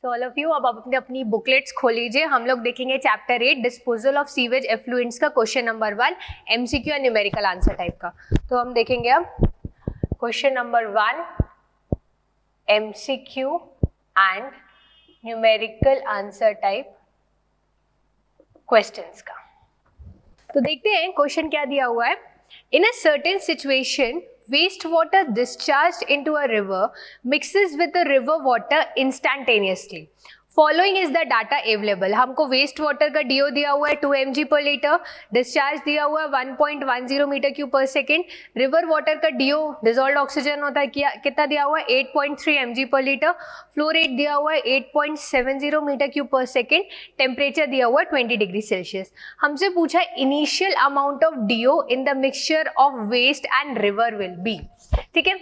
So all of you अब अपने अपनी बुकलेट्स खोल लीजिए. हम लोग देखेंगे chapter 8 disposal of sewage effluents का क्वेश्चन नंबर 1 एमसीक्यू और न्यूमेरिकल आंसर टाइप का. तो हम देखेंगे अब question number 1 MCQ and numerical answer type questions का. तो देखते हैं क्वेश्चन क्या दिया हुआ है. In a certain situation wastewater discharged into a river mixes with the river water instantaneously. Following is the data available. हमको वेस्ट वाटर का डीओ दिया हुआ है 2 mg पर लीटर, डिस्चार्ज दिया हुआ है 1.10 मीटर क्यूब पर सेकेंड. रिवर वाटर का डीओ डिजोल्व ऑक्सीजन होता है कितना दिया हुआ है 8.3 mg पर लीटर. फ्लो रेट दिया हुआ है 8.70 मीटर क्यूब पर सेकेंड. टेम्परेचर दिया हुआ है 20 डिग्री सेल्सियस. हमसे पूछा initial amount of DO in the mixture of waste and river will be. ठीक है,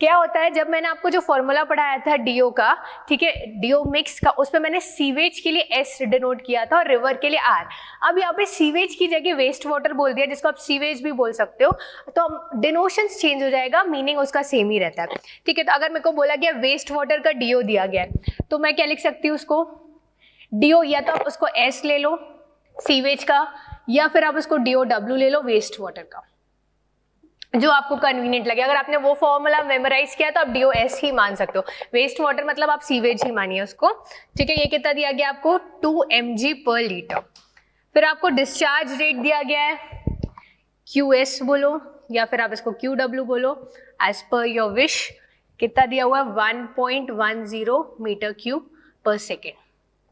क्या होता है जब मैंने आपको जो फॉर्मूला पढ़ाया था डीओ का, ठीक है, डीओ मिक्स का, उसमें मैंने सीवेज के लिए एस डिनोट किया था और रिवर के लिए आर. अब यहाँ पे सीवेज की जगह वेस्ट वाटर बोल दिया, जिसको आप सीवेज भी बोल सकते हो, तो डिनोशंस चेंज हो जाएगा, मीनिंग उसका सेम ही रहता है. ठीक है, तो अगर मेरे को बोला गया वेस्ट वाटर का डीओ दिया गया है तो मैं क्या लिख सकती हूँ उसको डीओ, या तो आप उसको एस ले लो सीवेज का, या फिर आप उसको डीओ डब्ल्यू ले लो वेस्ट वाटर का, जो आपको कन्वीनियंट लगे. अगर आपने वो फॉर्मूला मेमोराइज किया तो आप डीओएस ही मान सकते हो. वेस्ट वाटर मतलब आप सीवेज ही मानिए उसको. ठीक है, ये कितना दिया गया आपको 2 mg पर लीटर. फिर आपको डिस्चार्ज रेट दिया गया है QS बोलो या फिर आप इसको QW बोलो एज पर योर विश. कितना दिया हुआ है 1.10 मीटर क्यूब पर सेकेंड.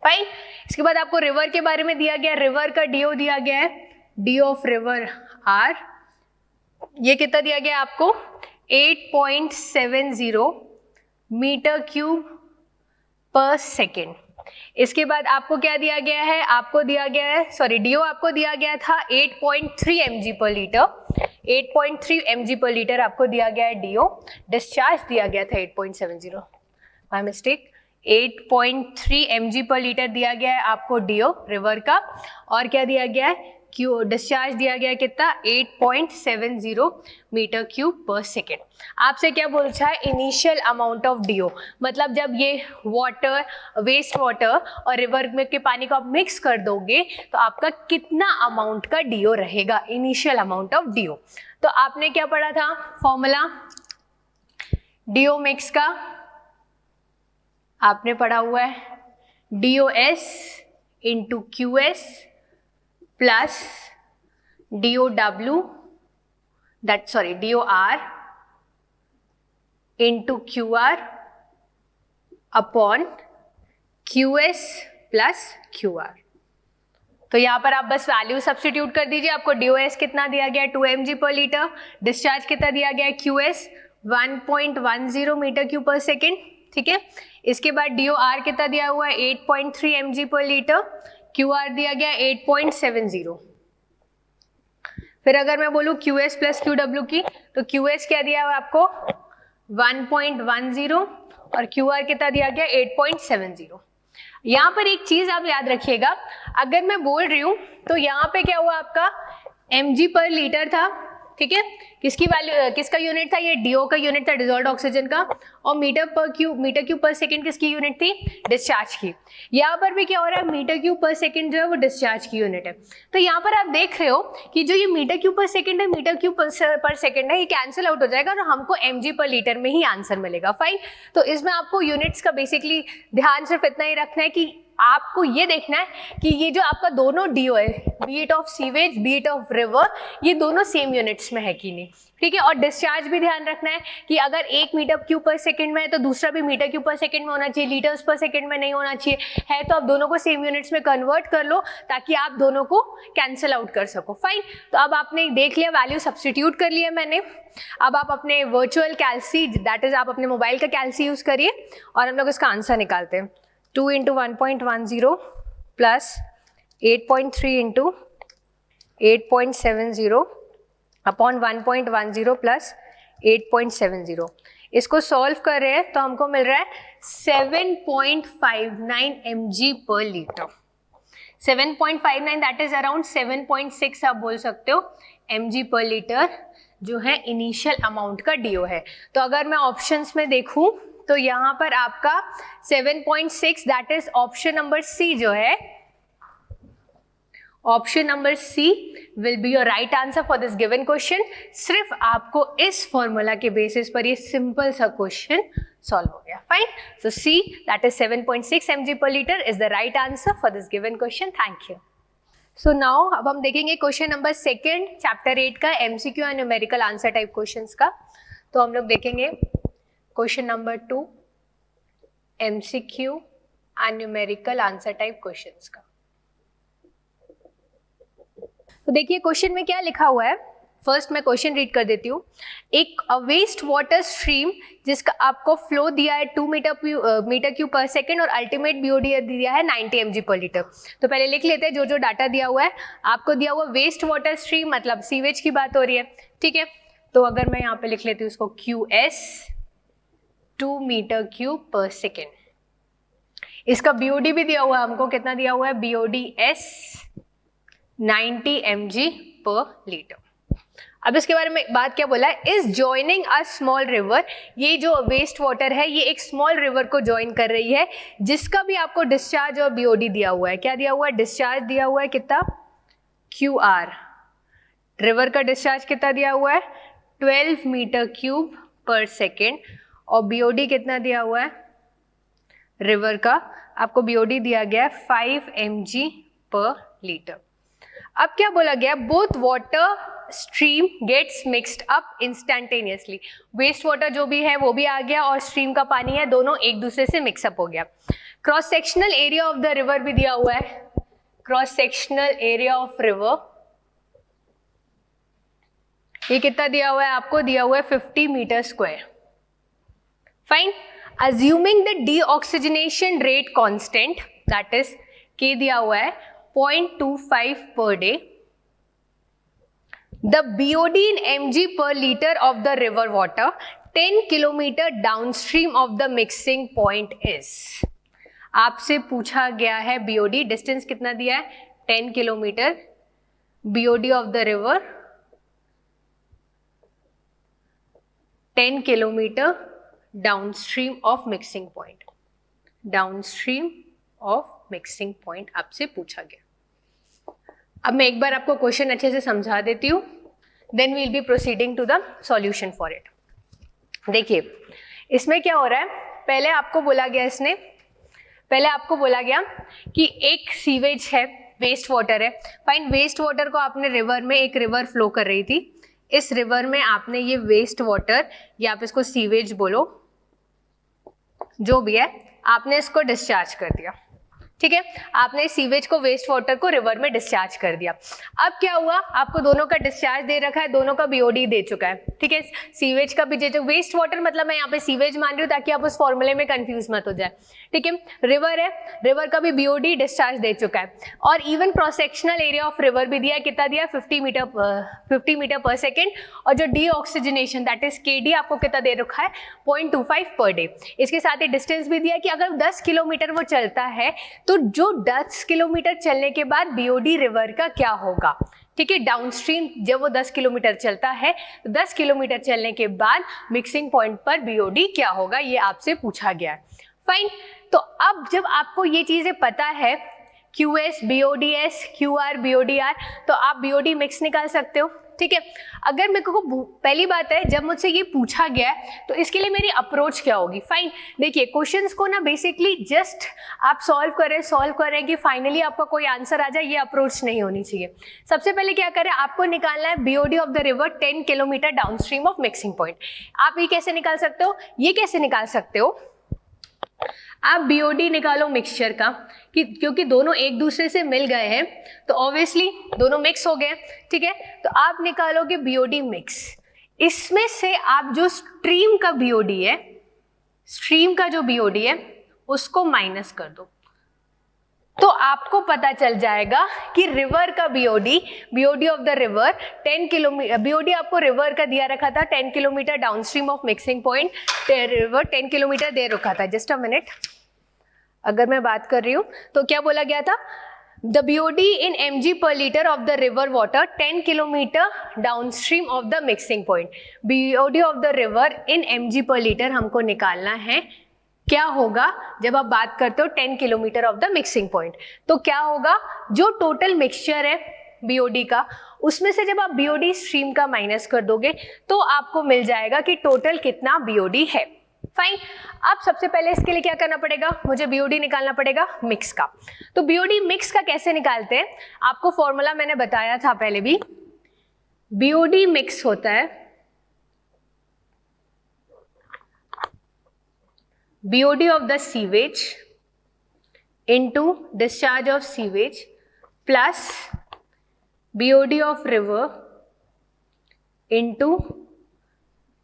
फाइन. इसके बाद आपको रिवर के बारे में दिया गया, रिवर का डीओ दिया गया है डी ऑफ रिवर आर. ये कितना दिया गया आपको 8.70 मीटर क्यूब पर सेकेंड. इसके बाद आपको क्या दिया गया है, आपको दिया गया है सॉरी डीओ आपको दिया गया था 8.3 mg पर लीटर. 8.3 mg पर लीटर आपको दिया गया है डीओ. डिस्चार्ज दिया गया था 8.70, माय मिस्टेक. 8.3 mg पर लीटर दिया गया है आपको डीओ रिवर का, और क्या दिया गया है क्यू डिस्चार्ज दिया गया कितना 8.70 मीटर क्यूब पर सेकेंड. आपसे क्या पूछा है इनिशियल अमाउंट ऑफ डीओ, मतलब जब ये वाटर वेस्ट वाटर और रिवर में के पानी को आप मिक्स कर दोगे तो आपका कितना अमाउंट का डीओ रहेगा, इनिशियल अमाउंट ऑफ डीओ. तो आपने क्या पढ़ा था फॉर्मूला डीओ मिक्स का, आपने पढ़ा हुआ है DOS into QS plus DOW DOR into QR upon QS plus QR. तो यहाँ पर आप बस वैल्यू सब्स्टिट्यूट कर दीजिए. आपको DOS कितना दिया गया है 2 mg पर लीटर, डिस्चार्ज कितना दिया गया है QS 1.10 मीटर क्यूब पर सेकेंड. ठीक है, इसके बाद DOR कितना दिया हुआ है 8.3 mg पर लीटर, QR दिया गया 8.70. फिर अगर मैं बोलूँ QS प्लस QW की, तो QS क्या दिया हुआ आपको 1.10 और QR कितना दिया गया 8.70. यहाँ पर एक चीज आप याद रखिएगा, अगर मैं बोल रही हूँ तो यहाँ पे क्या हुआ आपका mg पर लीटर था. ठीक है, किसकी वैल्यू किसका यूनिट था, ये डीओ का यूनिट था डिजोल्व्ड ऑक्सीजन का, और मीटर क्यूब पर सेकंड किसकी यूनिट थी डिस्चार्ज की. यहाँ पर भी क्या हो रहा है मीटर क्यूब पर सेकंड जो है वो डिस्चार्ज की यूनिट है. तो यहाँ पर आप देख रहे हो कि जो ये मीटर क्यूब पर सेकंड है, मीटर क्यूब पर सेकंड है, ये कैंसिल आउट हो जाएगा और हमको mg पर लीटर में ही आंसर मिलेगा. फाइन. तो इसमें आपको यूनिट्स का बेसिकली ध्यान सिर्फ इतना ही रखना है कि आपको ये देखना है कि ये जो आपका दोनों डीओ है, B it of sewage B it of river, ये दोनों सेम यूनिट्स में है कि नहीं. ठीक है, और डिस्चार्ज भी ध्यान रखना है कि अगर एक मीटर क्यूब पर सेकंड में है तो दूसरा भी मीटर क्यूब पर सेकंड में होना चाहिए, लीटर्स पर सेकंड में नहीं होना चाहिए. है तो आप दोनों को सेम यूनिट्स में कन्वर्ट कर लो ताकि आप दोनों को कैंसिल आउट कर सको. फाइन. तो अब आपने देख लिया, वैल्यू सब्स्टिट्यूट कर लिया मैंने. अब आप अपने वर्चुअल कैलसी दैट इज आप अपने मोबाइल का कैलसी यूज करिए और हम लोग इसका आंसर निकालते हैं. 2 into 1.10 plus 8.3 into 8.70 upon 1.10 plus 8.70. इसको सॉल्व कर रहे हैं तो हमको मिल रहा है 7.59 mg पर लीटर. 7.59 दैट इज अराउंड 7.6 आप बोल सकते हो mg पर लीटर जो है इनिशियल अमाउंट का डीओ है. तो अगर मैं ऑप्शंस में देखूं तो यहाँ पर आपका 7.6 that is option number C जो है, option number C will be your right answer for this given question. सिर्फ आपको इस फॉर्मूला के बेसिस पर ये सिंपल सा क्वेश्चन सॉल्व हो गया। Fine, so see that is 7.6 mg per liter is the right answer for this given question. Thank you. So now अब हम देखेंगे क्वेश्चन नंबर 2 चैप्टर 8 का MCQ and numerical answer type questions का। तो हम लोग देखेंगे question number 2 MCQ and numerical answer type questions का। तो देखिए क्वेश्चन में क्या लिखा हुआ है, फर्स्ट मैं क्वेश्चन रीड कर देती हूँ। एक वेस्ट वाटर स्ट्रीम जिसका आपको फ्लो दिया है 2 मीटर क्यूब पर सेकेंड और अल्टीमेट BOD दिया है 90 mg पर लीटर। तो पहले लिख लेते हैं जो जो डाटा दिया हुआ है। आपको दिया हुआ वेस्ट वाटर स्ट्रीम मतलब सीवेज की बात हो रही है, ठीक है। तो अगर मैं यहाँ पे लिख लेती हूँ उसको QS 2 मीटर क्यूब पर सेकेंड। इसका BOD भी दिया हुआ है हमको, कितना दिया हुआ है, BODS 90 mg पर लीटर। अब इसके बारे में बात क्या बोला है, is joining a small river. ये जो वेस्ट वाटर है ये एक स्मॉल रिवर को ज्वाइन कर रही है जिसका भी आपको डिस्चार्ज और BOD दिया हुआ है। क्या दिया हुआ है, डिस्चार्ज दिया हुआ है कितना, QR। रिवर का डिस्चार्ज कितना दिया हुआ है, 12 मीटर क्यूब पर सेकेंड। और BOD कितना दिया हुआ है, रिवर का आपको BOD दिया गया है 5 mg पर लीटर। अब क्या बोला गया, both water stream gets mixed up instantaneously. Waste water जो भी है वो भी आ गया और स्ट्रीम का पानी है, दोनों एक दूसरे से मिक्सअप हो गया। Cross sectional area of the river भी दिया हुआ है, cross sectional area of river ये कितना दिया हुआ है, आपको दिया हुआ है 50 metre square. Fine, assuming the deoxygenation rate constant that is K दिया हुआ है 0.25 per day. The BOD in mg per liter of the river water 10 kilometer downstream of the mixing point is. आपसे पूछा गया है BOD, डिस्टेंस कितना दिया है 10 kilometre, BOD of the river 10 kilometre downstream of mixing point, downstream of mixing point आपसे पूछा गया। अब मैं एक बार आपको क्वेश्चन अच्छे से समझा देती हूँ, then we will be proceeding to the solution for it. देखिए इसमें क्या हो रहा है, पहले आपको बोला गया कि एक सीवेज है, वेस्ट वाटर है। फाइन, वेस्ट वाटर को आपने रिवर में, एक रिवर फ्लो कर रही थी, इस रिवर में आपने ये वेस्ट वाटर या आप इसको सीवेज बोलो जो भी है, आपने इसको डिस्चार्ज कर दिया, ठीक है। आपने सीवेज को, वेस्ट वाटर को रिवर में डिस्चार्ज कर दिया। अब क्या हुआ, आपको दोनों का डिस्चार्ज दे रखा है, दोनों का BOD दे चुका है, ठीक है। सीवेज का भी जो वेस्ट वाटर मतलब मैं यहाँ पे सीवेज मान रही हूँ ताकि आप उस फॉर्मूले में कंफ्यूज मत हो जाए, ठीक है। रिवर है, रिवर का भी BOD डिस्चार्ज दे चुका है और even cross sectional area of river भी दिया है, कितना दिया, 50 मीटर पर सेकेंड। और जो डीऑक्सीजनेशन दैट इज KD आपको कितना दे रखा है, 0.25 पर डे। इसके साथ ही डिस्टेंस भी दिया है कि अगर 10 किलोमीटर वो चलता है तो जो 10 किलोमीटर चलने के बाद BOD रिवर का क्या होगा, ठीक है। डाउनस्ट्रीम जब वो 10 किलोमीटर चलता है तो 10 किलोमीटर चलने के बाद मिक्सिंग पॉइंट पर BOD क्या होगा, ये आपसे पूछा गया है। फाइन, तो अब जब आपको ये चीजें पता है QS BODS QR BODR, तो आप BOD मिक्स निकाल सकते हो, ठीक है। अगर मेरे को पहली बात है, जब मुझसे ये पूछा गया है तो इसके लिए मेरी अप्रोच क्या होगी। फाइन, देखिए क्वेश्चंस को ना बेसिकली जस्ट आप सॉल्व करें कि फाइनली आपका कोई आंसर आ जाए, ये अप्रोच नहीं होनी चाहिए। सबसे पहले क्या करें, आपको निकालना है BOD of the river 10 kilometre downstream of mixing point. आप ये कैसे निकाल सकते हो, ये कैसे निकाल सकते हो, आप BOD निकालो मिक्सचर का, कि क्योंकि दोनों एक दूसरे से मिल गए हैं तो ऑब्वियसली दोनों मिक्स हो गए, ठीक है। तो आप निकालोगे BOD मिक्स, इसमें से आप जो स्ट्रीम का BOD है, स्ट्रीम का जो BOD है उसको माइनस कर दो, तो आपको पता चल जाएगा कि रिवर का BOD of the river 10 kilometre, BOD आपको रिवर का दिया रखा था 10 kilometre downstream of mixing point, river 10 kilometre दे रखा था। जस्ट अ मिनट, अगर मैं बात कर रही हूँ तो क्या बोला गया था, the BOD in mg per liter of the river water 10 kilometre downstream of the mixing point. BOD of the river in mg per liter हमको निकालना है क्या होगा जब आप बात करते हो 10 kilometre of the mixing point? तो क्या होगा, जो टोटल मिक्सचर है बीओडी का, उसमें से जब आप बीओडी स्ट्रीम का माइनस कर दोगे तो आपको मिल जाएगा कि टोटल कितना बीओडी है। फाइन। अब सबसे पहले इसके लिए क्या करना पड़ेगा, मुझे बीओडी निकालना पड़ेगा मिक्स का। तो बीओडी मिक्स का कैसे निकालते हैं, आपको फॉर्मूला मैंने बताया था पहले भी। बीओडी मिक्स होता है BOD of the sewage into discharge of sewage plus BOD of river into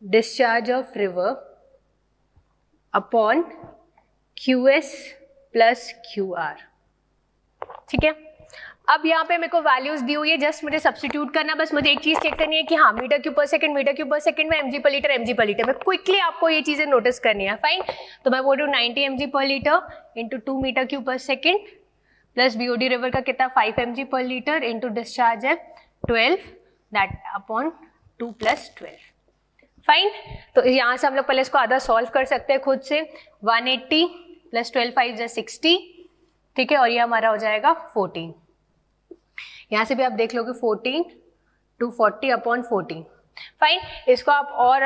discharge of river upon QS plus QR। ठीक है, अब यहाँ पे मेरे को वैल्यूज दी हुई है, जस्ट मुझे सब्स्टिट्यूट करना, बस मुझे एक चीज चेक करनी है कि हाँ मीटर क्यूब पर सेकंड में mg पर लीटर में क्विकली आपको ये चीजें नोटिस करनी है। फाइन, तो मैं बोल रही हूँ 90 mg पर लीटर इंटू 2 मीटर क्यूब पर सेकेंड प्लस बीओडी रिवर का कितना 5 mg पर लीटर इंटू डिस्चार्ज है 12 दैट अपॉन 2 प्लस 12। फाइन, तो यहाँ से हम लोग पहले इसको आधा सॉल्व कर सकते हैं खुद से। 180 प्लस 12 5 जा 60, ठीक है, और ये हमारा हो जाएगा 14। यहाँ से भी आप देख लोगे 14 240 अपॉन 14। फाइन, इसको आप और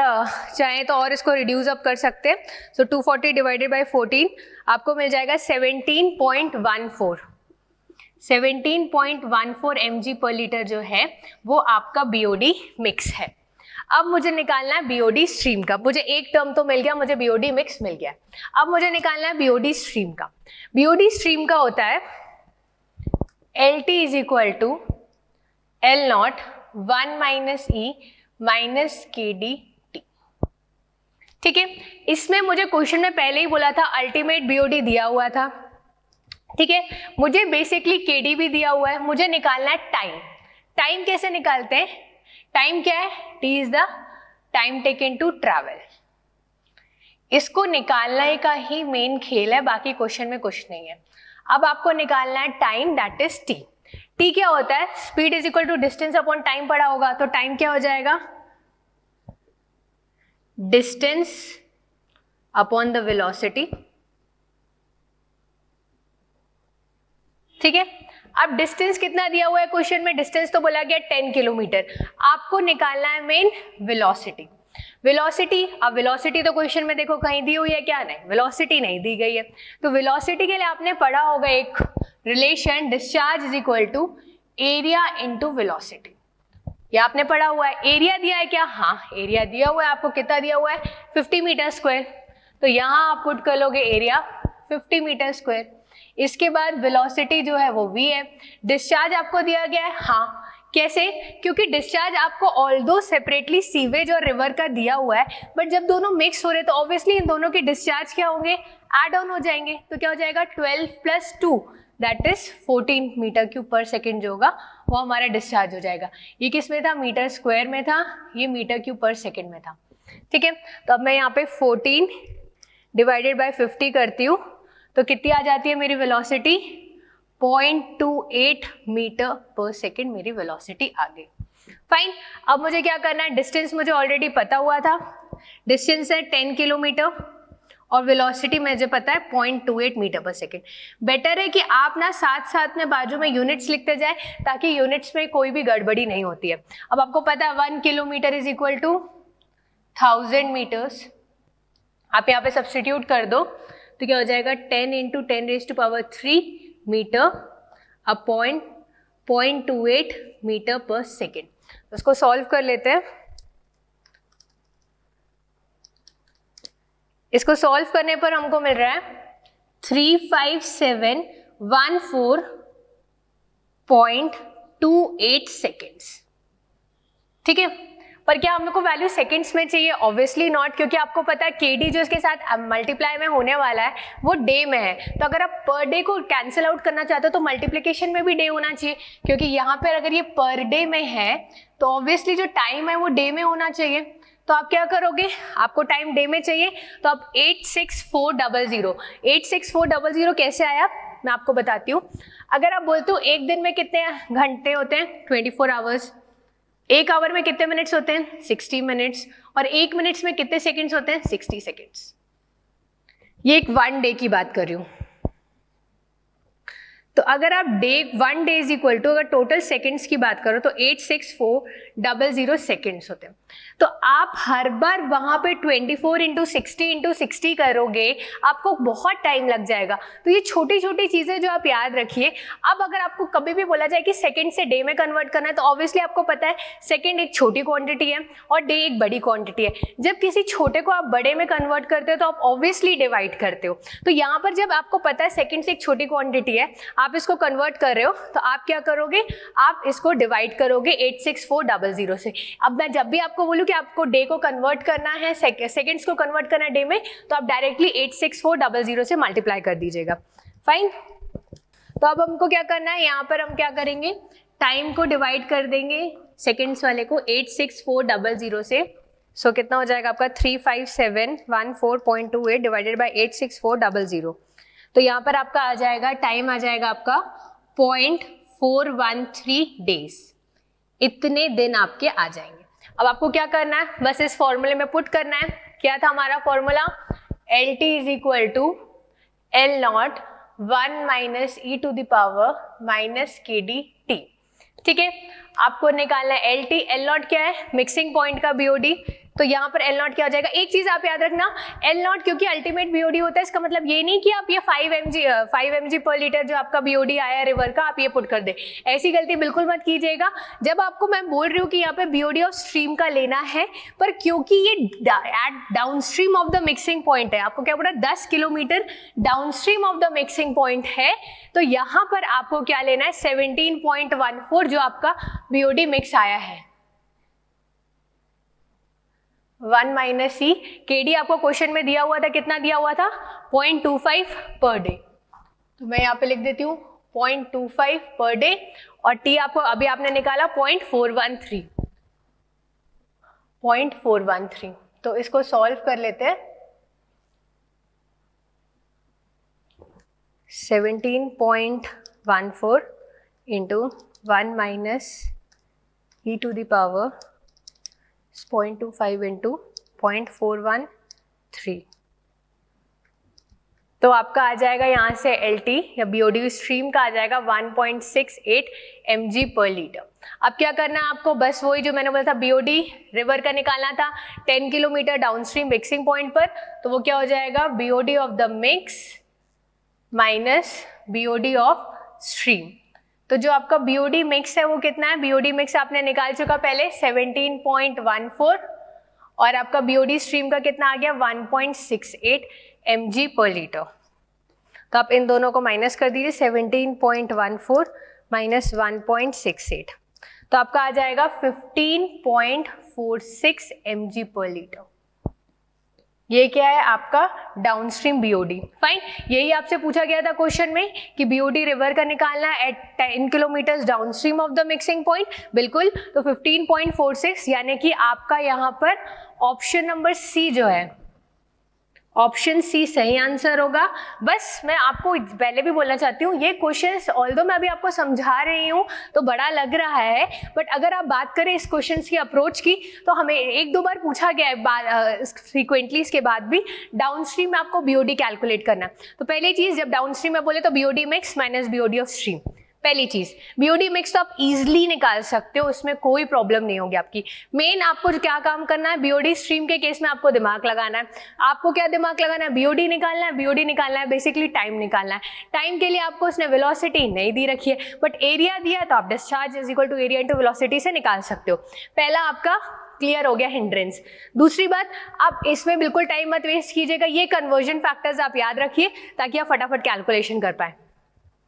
चाहें तो और इसको रिड्यूस अप कर सकते हैं। सो 240 डिवाइडेड बाई 14 आपको मिल जाएगा 17.14 mg पर लीटर जो है वो आपका बीओडी मिक्स है। अब मुझे निकालना है बीओडी स्ट्रीम का। मुझे एक टर्म तो मिल गया, मुझे बीओडी मिक्स मिल गया। अब मुझे निकालना है बीओडी स्ट्रीम का। बीओडी स्ट्रीम का होता है LT is equal to L not 1 minus E minus KDT। ठीक है, इसमें मुझे क्वेश्चन में पहले ही बोला था अल्टीमेट बीओडी दिया हुआ था। ठीक है, मुझे बेसिकली KD भी दिया हुआ है, मुझे निकालना है टाइम। टाइम कैसे निकालते हैं, टाइम क्या है, T is the time taken to travel. इसको निकालने का ही मेन खेल है, बाकी क्वेश्चन में कुछ नहीं है। अब आपको निकालना है time, that is T। T क्या होता है, speed is equal to distance upon time पड़ा होगा, तो टाइम क्या हो जाएगा, डिस्टेंस अपॉन द वेलोसिटी। ठीक है, अब डिस्टेंस कितना दिया हुआ है क्वेश्चन में, डिस्टेंस तो बोला गया 10 किलोमीटर। आपको निकालना है मेन वेलोसिटी। वेलोसिटी, अब वेलोसिटी तो क्वेश्चन में देखो कहीं दी हुई है क्या, नहीं, वेलोसिटी नहीं दी गई है। तो वेलोसिटी के लिए आपने पढ़ा होगा एक relation, discharge is equal to area into velocity. ये आपने पढ़ा हुआ है। एरिया दिया है क्या, हाँ एरिया दिया हुआ है आपको। कितना दिया हुआ है, 50 मीटर स्क्वायर। तो यहाँ आप पुट कर लोगे एरिया 50 मीटर स्क्वायर। इसके बाद वेलोसिटी जो है वो v है। डिस्चार्ज आपको दिया गया है, हाँ कैसे, क्योंकि डिस्चार्ज आपको ऑल्दो सेपरेटली सीवेज और रिवर का दिया हुआ है, बट जब दोनों मिक्स हो रहे तो ऑब्वियसली इन दोनों के डिस्चार्ज क्या होंगे, एड ऑन हो जाएंगे। तो क्या हो जाएगा 12 plus 2 that is 14 metre cube पर सेकेंड जो होगा वो हमारा डिस्चार्ज हो जाएगा। ये किस में था, मीटर स्क्वायर में था, ये मीटर क्यूब पर सेकेंड में था। ठीक है, तो अब मैं यहाँ पे 14 डिवाइडेड बाई 50 करती हूँ तो कितनी आ जाती है मेरी वेलोसिटी, 0.28 मीटर पर सेकेंड मेरी वेलोसिटी आ गई। फाइन, अब मुझे क्या करना है, डिस्टेंस मुझे ऑलरेडी पता हुआ था, डिस्टेंस है 10 किलोमीटर और वेलोसिटी मुझे पता है 0.28 मीटर पर सेकेंड। बेटर है कि आप ना साथ साथ में बाजू में यूनिट्स लिखते जाए ताकि यूनिट्स में कोई भी गड़बड़ी नहीं होती है। अब आपको पता है 1 kilometre is equal to 1000 metres. आप यहाँ पे सब्स्टिट्यूट कर दो तो क्या हो जाएगा 10 इंटू 10⁻³ मीटर अपॉन 0.28 मीटर पर सेकेंड। उसको सॉल्व कर लेते हैं। इसको सॉल्व करने पर हमको मिल रहा है 35714.28 सेकेंड्स। ठीक है, पर क्या हम लोग को वैल्यू सेकंड्स में चाहिए, ऑब्वियसली नॉट, क्योंकि आपको पता है केडी जो इसके साथ मल्टीप्लाई में होने वाला है वो डे में है। तो अगर आप पर डे को कैंसिल आउट करना चाहते हो तो मल्टीप्लिकेशन में भी डे होना चाहिए, क्योंकि यहाँ पर अगर ये पर डे में है तो ऑब्वियसली जो टाइम है वो डे में होना चाहिए। तो आप क्या करोगे, आपको टाइम डे में चाहिए तो आप 86400 कैसे आया मैं आपको बताती हूँ। अगर आप बोलते हो एक दिन में कितने घंटे होते हैं, 24 आवर्स, एक आवर में कितने मिनट्स होते हैं, 60 मिनट्स, और एक मिनट्स में कितने सेकंड्स होते हैं, 60 सेकंड्स। ये एक 1 डे की बात कर रही हूँ। तो अगर आप 1 डे इज इक्वल टू, अगर टोटल सेकेंड्स की बात करो तो 86400 सेकेंड्स होते हैं। तो आप हर बार वहां पे 24 इंटू 60 करोगे, आपको बहुत टाइम लग जाएगा। तो ये छोटी छोटी चीजें जो आप याद रखिए। अब अगर आपको कभी भी बोला जाए कि सेकेंड से डे में कन्वर्ट करना है, तो ऑब्वियसली आपको पता है सेकेंड एक छोटी क्वांटिटी है और डे एक बड़ी क्वांटिटी है। जब किसी छोटे को आप बड़े में कन्वर्ट करते हो तो आप ऑब्वियसली डिवाइड करते हो। तो यहाँ पर जब आपको पता है सेकेंड से एक छोटी क्वांटिटी है, आप इसको कन्वर्ट कर रहे हो, तो आप क्या करोगे, आप इसको डिवाइड करोगे 86400 से। अब मैं जब भी आपको बोलूं कि आपको डे को कन्वर्ट करना है, सेकेंड्स को कन्वर्ट करना है डे में, तो आप डायरेक्टली 86400 से मल्टीप्लाई कर दीजिएगा। फाइन। तो अब हमको क्या करना है, यहाँ पर हम क्या करेंगे, टाइम को डिवाइड कर देंगे सेकेंड्स वाले को 86400 से। सो कितना हो जाएगा आपका 35714.28 डिवाइडेड बाई 86400। तो यहाँ पर आपका आ जाएगा, टाइम आ जाएगा आपका 0.413 डेज। इतने दिन आपके आ जाएंगे। अब आपको क्या करना है, बस इस फॉर्मूले में पुट करना है। क्या था हमारा formula, LT is equal to L not 1 minus e to the power minus KDT। ठीक है, आपको निकालना है LT। L नॉट क्या है, मिक्सिंग पॉइंट का BOD। तो यहाँ पर L नॉट क्या हो जाएगा, एक चीज आप याद रखना, L नॉट क्योंकि अल्टीमेट BOD होता है, इसका मतलब ये नहीं कि आप ये 5 mg पर लीटर जो आपका BOD आया रिवर का, आप ये पुट कर दे। ऐसी गलती बिल्कुल मत कीजिएगा। जब आपको मैं बोल रही हूँ कि यहाँ पे BOD ऑफ स्ट्रीम का लेना है, पर क्योंकि ये at downstream of the mixing point है, आपको क्या बोला 10 kilometre downstream of the mixing point है, तो यहाँ पर आपको क्या लेना है 17.14 जो आपका BOD मिक्स आया है। 1 माइनस ई KD आपको क्वेश्चन में दिया हुआ था, कितना दिया हुआ था 0.25 पर डे। तो मैं यहाँ पे लिख देती हूँ 0.25 पर डे, और T आपको अभी आपने निकाला 0.413। तो इसको सॉल्व कर लेते हैं। 17.14 into 1 minus e to the power 0.25 into 0.413। तो आपका आ जाएगा यहाँ से LT या BOD स्ट्रीम का आ जाएगा 1.68 mg पर लीटर। अब क्या करना है आपको, बस वही जो मैंने बोला था BOD रिवर का निकालना था 10 किलोमीटर डाउनस्ट्रीम मिक्सिंग पॉइंट पर। तो वो क्या हो जाएगा, BOD of the mix minus BOD of stream. तो जो आपका BOD मिक्स है वो कितना है, BOD मिक्स आपने निकाल चुका पहले 17.14, और आपका BOD स्ट्रीम का कितना आ गया 1.68 mg पर लीटर। तो आप इन दोनों को माइनस कर दीजिए, 17.14 माइनस 1.68, तो आपका आ जाएगा 15.46 mg पर लीटर। ये क्या है आपका डाउनस्ट्रीम BOD। फाइन, यही आपसे पूछा गया था क्वेश्चन में कि BOD रिवर का निकालना है at 10 kilometre downstream of the mixing point. बिल्कुल, तो 15.46 यानी कि आपका यहाँ पर ऑप्शन नंबर C जो है, ऑप्शन C सही आंसर होगा। बस मैं आपको पहले भी बोलना चाहती हूँ, ये क्वेश्चंस ऑल्दो मैं अभी आपको समझा रही हूँ तो बड़ा लग रहा है, बट अगर आप बात करें इस क्वेश्चंस की अप्रोच की, तो हमें 1-2 बार पूछा गया है फ्रीक्वेंटली इसके बाद भी डाउनस्ट्रीम में आपको BOD कैलकुलेट करना है। तो पहली चीज, जब डाउनस्ट्रीम में बोले तो BOD mix minus BOD of stream. पहली चीज, BOD मिक्स तो आप इजीली निकाल सकते हो, उसमें कोई प्रॉब्लम नहीं होगी आपकी। मेन आपको क्या काम करना है, BOD स्ट्रीम के केस में आपको दिमाग लगाना है। आपको क्या दिमाग लगाना है, BOD निकालना है, BOD निकालना है, बेसिकली टाइम निकालना है। टाइम के लिए आपको उसने वेलोसिटी नहीं दी रखी है, बट एरिया दिया तो आप discharge is equal to area into velocity से निकाल सकते हो। पहला आपका क्लियर हो गया हिंड्रेंस। दूसरी बात, आप इसमें बिल्कुल टाइम मत वेस्ट कीजिएगा, ये कन्वर्जन फैक्टर्स आप याद रखिए ताकि आप फटाफट कैलकुलेशन कर पाए।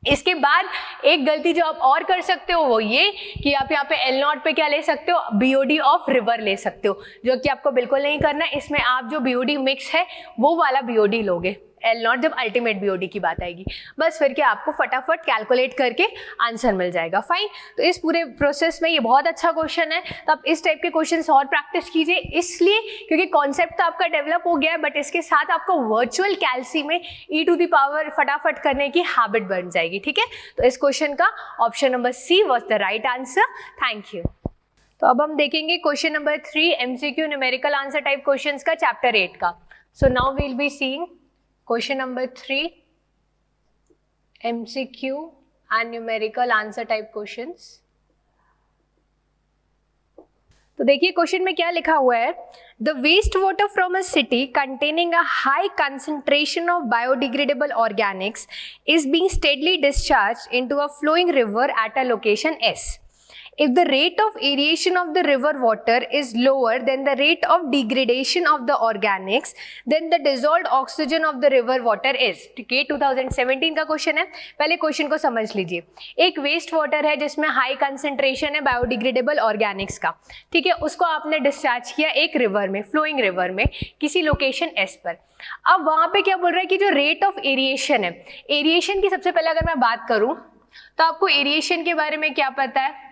इसके बाद एक गलती जो आप और कर सकते हो वो ये कि आप यहाँ पे L नॉट पे क्या ले सकते हो, BOD ऑफ रिवर ले सकते हो, जो कि आपको बिल्कुल नहीं करना है। इसमें आप जो BOD मिक्स है वो वाला BOD लोगे, L नॉट जब अल्टीमेट BOD की बात आएगी। बस फिर क्या आपको फटाफट कैलकुलेट करके आंसर मिल जाएगा। फाइन, तो इस पूरे प्रोसेस में ये बहुत अच्छा क्वेश्चन है, तो आप इस टाइप के क्वेश्चन और प्रैक्टिस कीजिए, इसलिए क्योंकि कॉन्सेप्ट तो आपका डेवलप हो गया है, बट इसके साथ आपको वर्चुअल कैलसी में e टू द पावर फटाफट करने की हैबिट बन जाएगी। ठीक है, तो इस क्वेश्चन का option number C was the right answer. Thank you. तो अब हम देखेंगे question number 3 MCQ numerical answer type questions का चैप्टर 8 का। So now we will be seeing question number 3 MCQ and numerical answer type questions. तो देखिए question में क्या लिखा हुआ है, the waste water from a city containing a high concentration of biodegradable organics is being steadily discharged into a flowing river at a location S. If the rate of aeration of the river water is lower than the rate of degradation of the organics, then the dissolved oxygen of the river water is. ठीक है, 2017 का question है। पहले question को समझ लीजिए। एक waste water है जिसमें हाई कंसेंट्रेशन है बायोडिग्रेडेबल ऑर्गेनिक्स का, ठीक है, उसको आपने डिस्चार्ज किया एक रिवर में, फ्लोइंग रिवर में, किसी लोकेशन S पर। अब वहां पे क्या बोल रहा है कि जो रेट ऑफ एरिएशन है, एरिएशन की सबसे पहले अगर मैं बात करूं तो आपको एरिएशन के बारे में क्या पता है,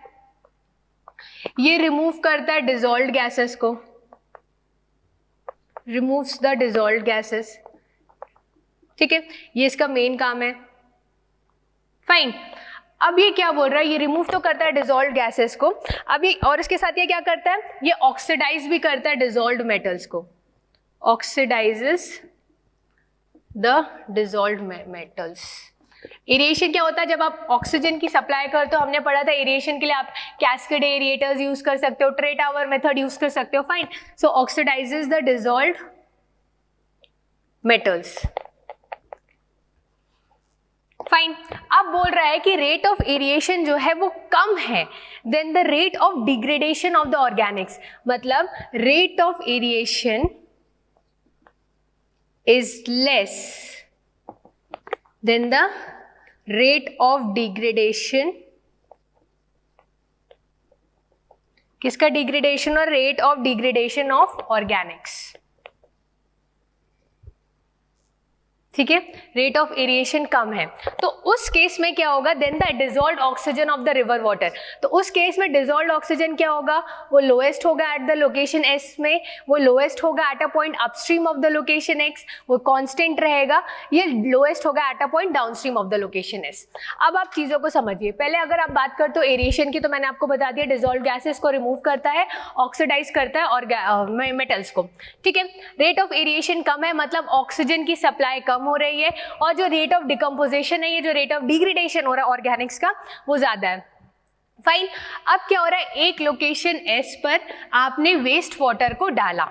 ये रिमूव करता है डिसॉल्व्ड गैसेस को, रिमूव्स द डिसॉल्व्ड गैसेस, ठीक है, ये इसका मेन काम है। फाइन, अब ये क्या बोल रहा है, ये रिमूव तो करता है डिसॉल्व्ड गैसेस को, अब ये और इसके साथ ये क्या करता है, ये ऑक्सीडाइज भी करता है डिसॉल्व्ड मेटल्स को, oxidises the dissolved metals. Aeration क्या होता है, जब आप ऑक्सीजन की सप्लाई करते हो, हमने पढ़ा था एरिएशन के लिए आप कैस्केड एरिएटर्स यूज कर सकते हो, ट्रे टावर मेथड यूज कर सकते हो। Fine, so oxidises the dissolved metals. Fine, अब बोल रहा है कि रेट ऑफ एरिएशन जो है वो कम है then the rate of degradation of the organics, मतलब rate of aeration is less then the rate of degradation, किसका डिग्रेडेशन, और rate of degradation of organics, ठीक है, रेट ऑफ एरिएशन कम है। तो उस केस में क्या होगा, then the dissolved oxygen of the river water, तो उस केस में डिसॉल्व्ड ऑक्सीजन क्या होगा, वो लोएस्ट होगा एट द लोकेशन S में, वो लोएस्ट होगा eight a point upstream of the location X, वो कांस्टेंट रहेगा, ये लोएस्ट होगा eight a point downstream of the location S। अब आप चीजों को समझिए, पहले अगर आप बात करते हो एरिएशन की, तो मैंने आपको बता दिया डिसॉल्व्ड गैसेस को रिमूव करता है, ऑक्सीडाइज करता है और मेटल्स को, ठीक है। रेट ऑफ एरिएशन कम है, मतलब ऑक्सीजन की सप्लाई कम हो रही है, और जो रेट ऑफ डिकम्पोजिशन है, ये जो रेट ऑफ डिग्रेडेशन हो रहा है ऑर्गेनिक्स का, वो ज्यादा है। फाइन, अब क्या हो रहा है, एक लोकेशन S पर आपने वेस्ट वाटर को डाला।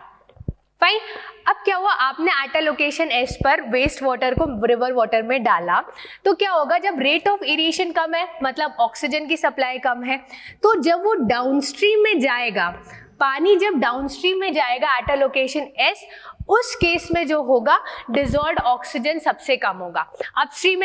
फाइन, अब क्या हुआ, आपने एट अ लोकेशन S पर वेस्ट वाटर को रिवर वाटर में डाला, तो क्या होगा, जब रेट ऑफ एरिएशन कम है, मतलब ऑक्सीजन की सप्लाई कम है, तो जब वो डाउनस्ट्रीम में जाएगा, पानी जब डाउनस्ट्रीम में जाएगा एट अ लोकेशन S, उस केस में जो होगा डिसॉल्व्ड ऑक्सीजन सबसे कम होगा। अपस्ट्रीम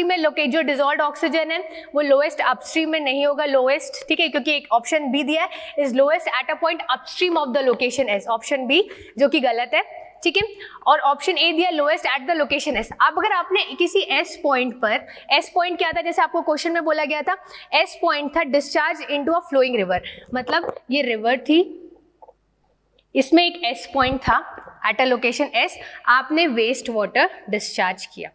में जो डिसॉल्व्ड ऑक्सीजन है वो लोएस्ट अपस्ट्रीम में नहीं होगा, लोएस्ट, ठीक है, क्योंकि एक ऑप्शन बी दिया है, is lowest at a point upstream of the location S, option B जो कि गलत है, ठीक है, और ऑप्शन ए दिया lowest at the location S। अब अगर आपने किसी S पॉइंट पर, S पॉइंट क्या था, जैसे आपको क्वेश्चन में बोला गया था, S पॉइंट था discharge into a flowing river, मतलब ये रिवर थी, इसमें एक S पॉइंट था एट अ लोकेशन S, आपने वेस्ट वाटर डिस्चार्ज किया,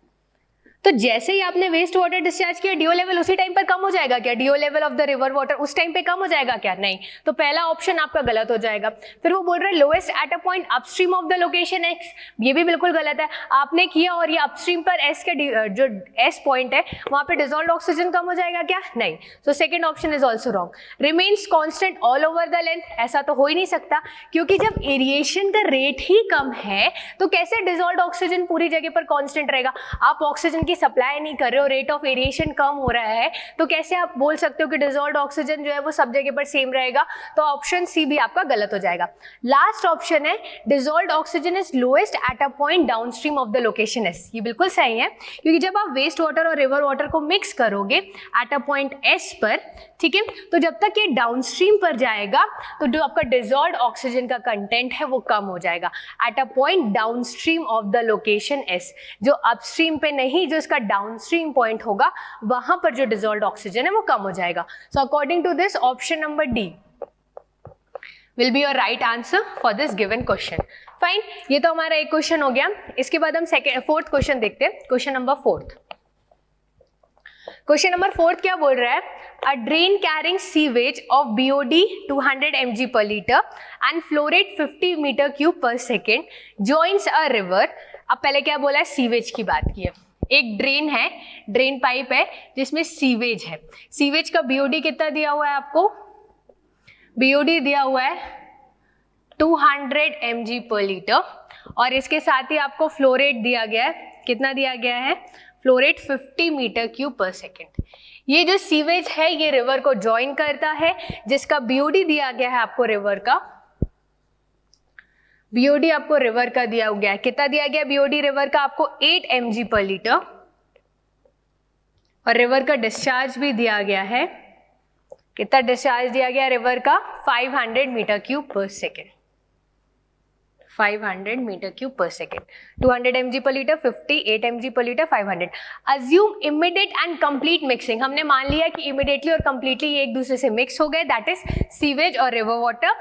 तो जैसे ही आपने वेस्ट वाटर डिस्चार्ज किया, डीओ लेवल उसी टाइम पर कम हो जाएगा क्या, DO level of the river water उस टाइम पे कम हो जाएगा क्या, नहीं, तो पहला ऑप्शन आपका गलत हो जाएगा। फिर वो बोल रहे हैं lowest at a point upstream of the location X, ये भी बिल्कुल गलत है, आपने किया और ये अपस्ट्रीम पर S के जो S पॉइंट है वहां पे डिसॉल्व्ड ऑक्सीजन कम हो जाएगा क्या, नहीं, तो second option is also wrong. Remains constant all over the length, ऐसा तो हो ही नहीं सकता, क्योंकि जब एरिएशन का रेट ही कम है तो कैसे डिसॉल्व्ड ऑक्सीजन पूरी जगह पर कांस्टेंट रहेगा, आप ऑक्सीजन की सप्लाई नहीं कर रहे हो, रेट ऑफ एरिएशन कम हो रहा है, तो कैसे आप बोल सकते हो कि डिसॉल्व्ड ऑक्सीजन जो है वो सब जगह पर सेम रहेगा, तो ऑप्शन सी भी आपका गलत हो जाएगा। लास्ट ऑप्शन है dissolved oxygen is lowest at a point downstream of the location S, ये बिल्कुल सही है, क्योंकि जब आप वेस्ट वाटर और रिवर वाटर को मिक्स करोगे एट अ पॉइंट S पर, ठीक है, तो जब तक ये डाउनस्ट्रीम पर जाएगा तो जो आपका डिसॉल्व्ड ऑक्सीजन का कंटेंट है वो कम हो जाएगा eight a point downstream of the location S, जो अपस्ट्रीम पे नहीं, जो इसका डाउनस्ट्रीम पॉइंट होगा वहां पर जो डिसॉल्व्ड ऑक्सीजन है वो कम हो जाएगा। So according to this option number D will be your right answer for this given question. Fine, ये तो हमारा एक क्वेश्चन हो गया, इसके बाद हम फोर्थ क्वेश्चन देखते हैं, क्वेश्चन नंबर 4। क्वेश्चन नंबर 4 क्या बोल रहा है, a drain carrying sewage of BOD 200 mg per liter and flow rate 50 meter cube per second joins a river. अब पहले क्या बोला है, सीवेज की बात की है. एक ड्रेन है, ड्रेन पाइप है जिसमें सीवेज है. सीवेज का BOD कितना दिया हुआ है आपको? BOD दिया हुआ है 200 mg पर लीटर और इसके साथ ही आपको फ्लो रेट दिया गया है. कितना दिया गया है? फ्लो रेट 50 मीटर क्यूब पर सेकेंड. ये जो सीवेज है ये रिवर को ज्वाइन करता है, जिसका BOD दिया गया है आपको रिवर का. BOD आपको रिवर का दिया गया है. कितना दिया गया BOD रिवर का? आपको 8 mg पर लीटर और रिवर का डिस्चार्ज भी दिया गया है. कितना डिस्चार्ज दिया गया रिवर का? 500 मीटर क्यूब पर सेकेंड. 500 मीटर क्यूब पर सेकेंड. 200 mg पर लीटर, 50, 8 mg पर litre, 500. Assume immediate and complete mixing. हमने मान लिया कि इमीडिएटली और कंप्लीटली ये एक दूसरे से मिक्स हो गए, दैट इज सीवेज और रिवर वाटर.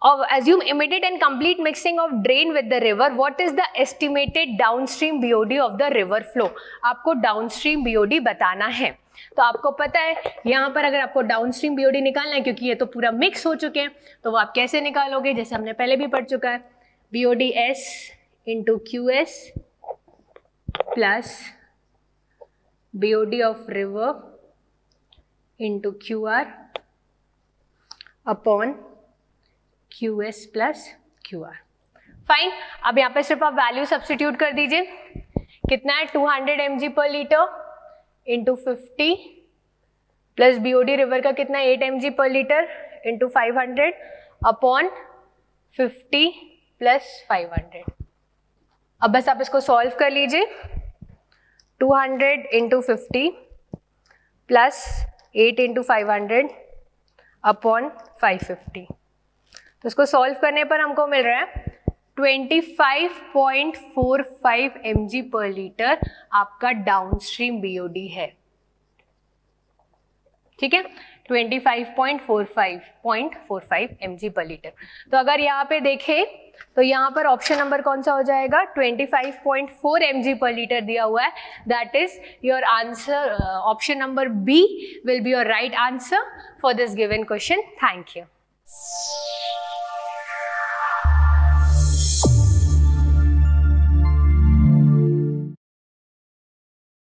और assume immediate and complete mixing of drain with the river. What is the estimated downstream BOD of the river flow? आपको downstream BOD बताना है. तो आपको पता है यहाँ पर अगर आपको डाउनस्ट्रीम BOD निकालना है, क्योंकि ये तो पूरा मिक्स हो चुके हैं, तो वो आप कैसे निकालोगे? जैसे हमने पहले भी पढ़ चुका है, BOD S into QS plus BOD of river into QR upon QS plus QR. Fine. अब यहाँ पे सिर्फ आप वैल्यू सब्स्टिट्यूट कर दीजिए. कितना है? 200 mg पर litre into 50 plus BOD river का कितना है? 8 mg पर लीटर इंटू 500 अपॉन 50 प्लस 500. अब बस आप इसको सॉल्व कर लीजिए. 200 इंटू 50 प्लस 8 इंटू 500 अपॉन 550. तो इसको सॉल्व करने पर हमको मिल रहा है 25.45 mg पर लीटर आपका डाउनस्ट्रीम BOD है. ठीक है, 25.45 mg पर लीटर. तो अगर यहाँ पे देखें तो यहाँ पर ऑप्शन नंबर कौन सा हो जाएगा? 25.4 mg पर लीटर दिया हुआ है. That is your answer. Option number B will be your right answer for this given question. Thank you.